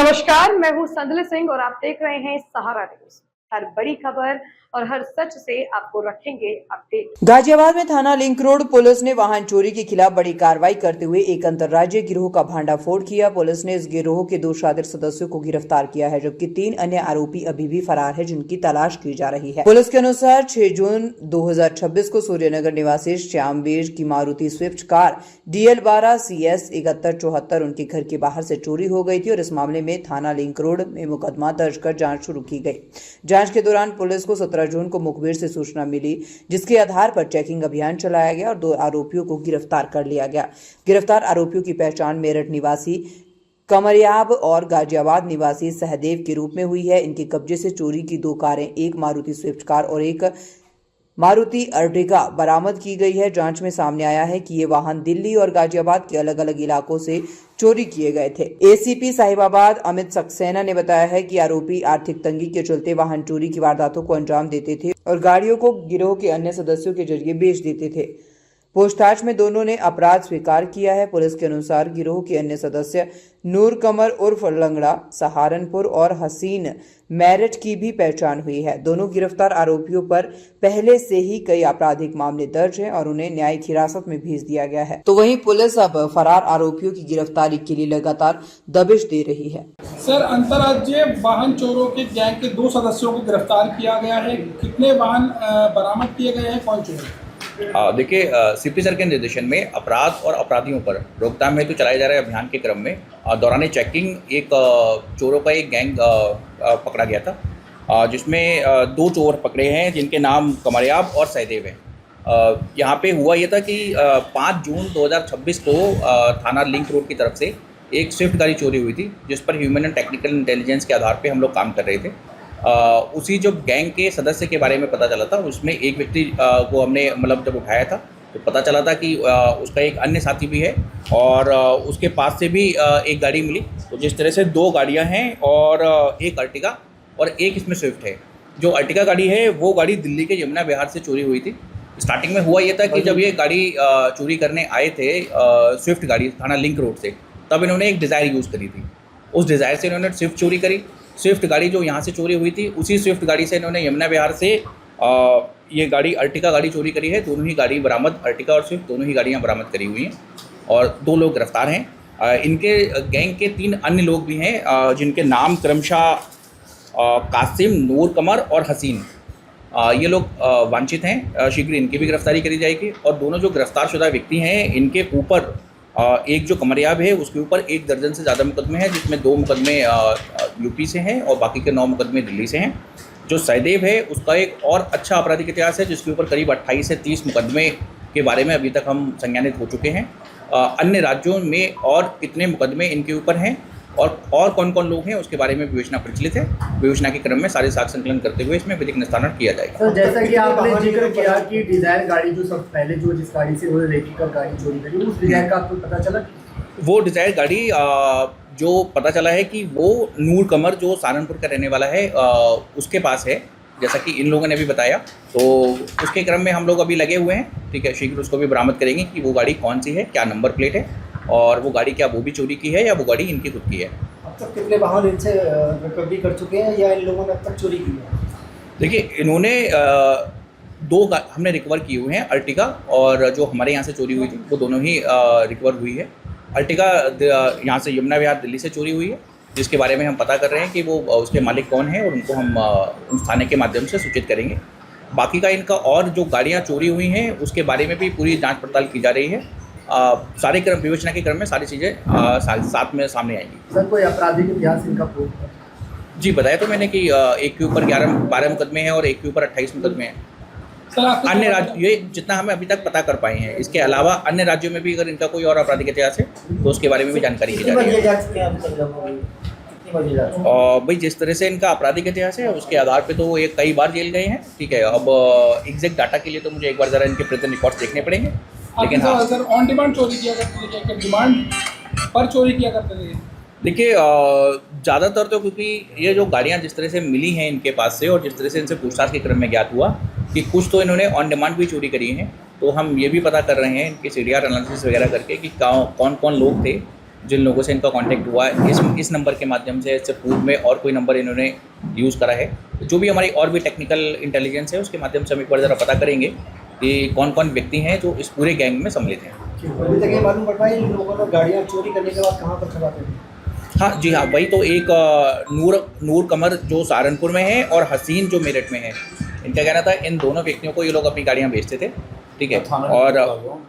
नमस्कार, मैं हूं संदल सिंह और आप देख रहे हैं सहारा न्यूज। हर बड़ी खबर और हर सच से आपको रखेंगे अपडेट। गाजियाबाद में थाना लिंक रोड पुलिस ने वाहन चोरी के खिलाफ बड़ी कार्रवाई करते हुए एक अंतर्राज्यीय गिरोह का भांडाफोड़ किया। पुलिस ने इस गिरोह के 2 शातिर सदस्यों को गिरफ्तार किया है, जबकि 3 अन्य आरोपी अभी भी फरार है, जिनकी तलाश की जा रही है। पुलिस के अनुसार 6 जून 2026 को सूर्यनगर निवासी श्यामवीर की Maruti Swift car DL12 CS 7174 उनके घर के बाहर से चोरी हो गई थी और इस मामले में थाना लिंक रोड में मुकदमा दर्ज कर जांच शुरू की गई। जांच के दौरान पुलिस को 17 जून को मुखबिर से सूचना मिली, जिसके आधार पर चेकिंग अभियान चलाया गया और 2 आरोपियों को गिरफ्तार कर लिया गया। गिरफ्तार आरोपियों की पहचान मेरठ निवासी कमरियाब और गाजियाबाद निवासी सहदेव के रूप में हुई है। इनके कब्जे से चोरी की 2 कारें, एक मारुति स्विफ्ट कार और एक मारुति अर्टिगा बरामद की गई है। जांच में सामने आया है कि ये वाहन दिल्ली और गाजियाबाद के अलग अलग इलाकों से चोरी किए गए थे। ACP साहिबाबाद अमित सक्सेना ने बताया है कि आरोपी आर्थिक तंगी के चलते वाहन चोरी की वारदातों को अंजाम देते थे और गाड़ियों को गिरोह के अन्य सदस्यों के जरिए बेच देते थे। पूछताछ में दोनों ने अपराध स्वीकार किया है। पुलिस के अनुसार गिरोह के अन्य सदस्य नूर कमर उर्फ लंगड़ा सहारनपुर और हसीन मेरठ की भी पहचान हुई है। दोनों गिरफ्तार आरोपियों पर पहले से ही कई आपराधिक मामले दर्ज हैं और उन्हें न्यायिक हिरासत में भेज दिया गया है। तो वहीं पुलिस अब फरार आरोपियों की गिरफ्तारी के लिए लगातार दबिश दे रही है। सर, अंतर्राज्यीय वाहन चोरों के गैंग के 2 सदस्यों को गिरफ्तार किया गया है। कितने वाहन बरामद किए गए हैं, कौन चोर? देखिए, CP सर के निर्देशन में अपराध और अपराधियों पर रोकथाम हेतु चलाए जा रहे अभियान के क्रम में दौरान चेकिंग एक चोरों का एक गैंग पकड़ा गया था, जिसमें 2 चोर पकड़े हैं जिनके नाम कमरियाब और सहदेव हैं। यहाँ पे हुआ ये था कि 5 जून 2026 को थाना लिंक रोड की तरफ से एक स्विफ्ट गाड़ी चोरी हुई थी, जिस पर ह्यूमन एंड टेक्निकल इंटेलिजेंस के आधार पे हम लोग काम कर रहे थे। उसी जो गैंग के सदस्य के बारे में पता चला था, उसमें एक व्यक्ति को हमने मतलब जब उठाया था तो पता चला था कि उसका एक अन्य साथी भी है और उसके पास से भी एक गाड़ी मिली। तो जिस तरह से 2 गाड़ियां हैं और एक अर्टिगा और एक इसमें स्विफ्ट है। जो अर्टिगा गाड़ी है वो गाड़ी दिल्ली के यमुना विहार से चोरी हुई थी। स्टार्टिंग में हुआ ये था कि जब ये गाड़ी चोरी करने आए थे स्विफ्ट गाड़ी थाना लिंक रोड से, तब इन्होंने एक डिज़ायर यूज़ करी थी। उस डिज़ायर से इन्होंने स्विफ्ट चोरी करी। स्विफ्ट गाड़ी जो यहाँ से चोरी हुई थी, उसी स्विफ्ट गाड़ी से इन्होंने यमुना विहार से ये गाड़ी अर्टिगा गाड़ी चोरी करी है। दोनों ही गाड़ी बरामद, अर्टिगा और स्विफ्ट दोनों ही गाड़ियाँ बरामद करी हुई हैं और 2 लोग गिरफ्तार हैं। इनके गैंग के 3 अन्य लोग भी हैं, जिनके नाम क्रमशः कासिम, नूर कमर और हसीन। ये लोग वांछित हैं। शीघ्र इनकी भी गिरफ्तारी करी जाएगी और दोनों जो गिरफ्तारशुदा व्यक्ति हैं, इनके ऊपर एक जो कमरियाब है उसके ऊपर 1 दर्जन से ज़्यादा मुकदमे हैं, जिसमें 2 मुकदमे यूपी से हैं और बाकी के 9 मुकदमे दिल्ली से हैं। जो सहदेव है उसका एक और अच्छा आपराधिक इतिहास है, जिसके ऊपर करीब 28 से 30 मुकदमे के बारे में अभी तक हम संज्ञानित हो चुके हैं। अन्य राज्यों में और कितने मुकदमे इनके ऊपर हैं और कौन कौन लोग हैं उसके बारे में विवेचना प्रचलित है। विवेचना के क्रम में सारे साक्ष्य संकलन करते हुए इसमें विधिक निस्तारण किया जाएगा। सर, जैसा कि आपने जिक्र किया कि डिजायर गाड़ी जो सब पहले जो जिस गाड़ी से उन्होंने रेकी कर गाड़ी चोरी करी, उस डिजायर का आपको पता चला? वो डिजायर गाड़ी जो पता चला है कि वो नूर कमर जो सहारनपुर का रहने वाला है उसके पास है, जैसा कि इन लोगों ने भी बताया। तो उसके क्रम में हम लोग अभी लगे हुए हैं। ठीक है, शीघ्र उसको भी बरामद करेंगे कि वो गाड़ी कौन सी है, क्या नंबर प्लेट है और वो गाड़ी क्या वो भी चोरी की है या वो गाड़ी इनकी खुद की है। अब तक कितने वाहन इनसे रिकवरी कर चुके हैं या इन लोगों ने अब तक चोरी की है? देखिए, इन्होंने 2 हमने रिकवर किए हुए हैं। अर्टिगा और जो हमारे यहाँ से चोरी हुई थी वो दोनों ही रिकवर हुई है। अर्टिगा यहाँ से यमुना विहार दिल्ली से चोरी हुई है, जिसके बारे में हम पता कर रहे हैं कि वो उसके मालिक कौन है और उनको हम उस थाने के माध्यम से सूचित करेंगे। बाकी का इनका और जो गाड़ियाँ चोरी हुई हैं उसके बारे में भी पूरी जांच पड़ताल की जा रही है। सारे क्रम विवेचना के क्रम में सारी चीज़ें साथ में सामने आएंगी। सर, कोई आपराधिक इतिहास इनका जी बताया तो मैंने कि एक के ऊपर 12 मुकदमे हैं और एक के ऊपर 28 मुकदमे हैं। अन्य राज्य ये जितना हमें अभी तक पता कर पाए हैं, इसके अलावा अन्य राज्यों में भी अगर इनका कोई और आपराधिक इतिहास है तो उसके बारे में भी जानकारी की जा रही है। और भाई जिस तरह से इनका आपराधिक इतिहास है उसके आधार पे तो वो एक कई बार जेल गए हैं। ठीक है, अब एग्जैक्ट डाटा के लिए तो मुझे एक बार ज़रा इनके प्रिजन रिकॉर्ड्स देखने पड़ेंगे। लेकिन हाँ सर, ऑन डिमांड चोरी किया करते थे, डिमांड पर चोरी किया करते थे? देखिए, ज़्यादातर तो क्योंकि ये जो गाड़ियाँ जिस तरह से मिली हैं इनके पास से और जिस तरह से इनसे पूछताछ के क्रम में ज्ञात हुआ कि कुछ तो इन्होंने ऑन डिमांड भी चोरी करी हैं। तो हम ये भी पता कर रहे हैं इनके CDR एनालिसिस वगैरह करके कि कौन कौन लोग थे जिन लोगों से इनका कांटेक्ट हुआ है इस नंबर के माध्यम से इससे पूर्व में और कोई नंबर इन्होंने यूज़ करा है। जो भी हमारी और भी टेक्निकल इंटेलिजेंस है उसके माध्यम से हम एक बार ज़रा पता करेंगे कि कौन कौन व्यक्ति हैं जो इस पूरे गैंग में सम्मिलित हैं। अभी तक ये मालूम पड़ पाया इन लोगों ने गाड़ियाँ चोरी करने के बाद कहाँ पर छुपाते थे? हाँ जी हाँ, वही तो एक नूर कमर जो सहारनपुर में है और हसीन जो मेरठ में है, इनका कहना था इन दोनों व्यक्तियों को ये लोग अपनी गाड़ियाँ बेचते थे, ठीक है। और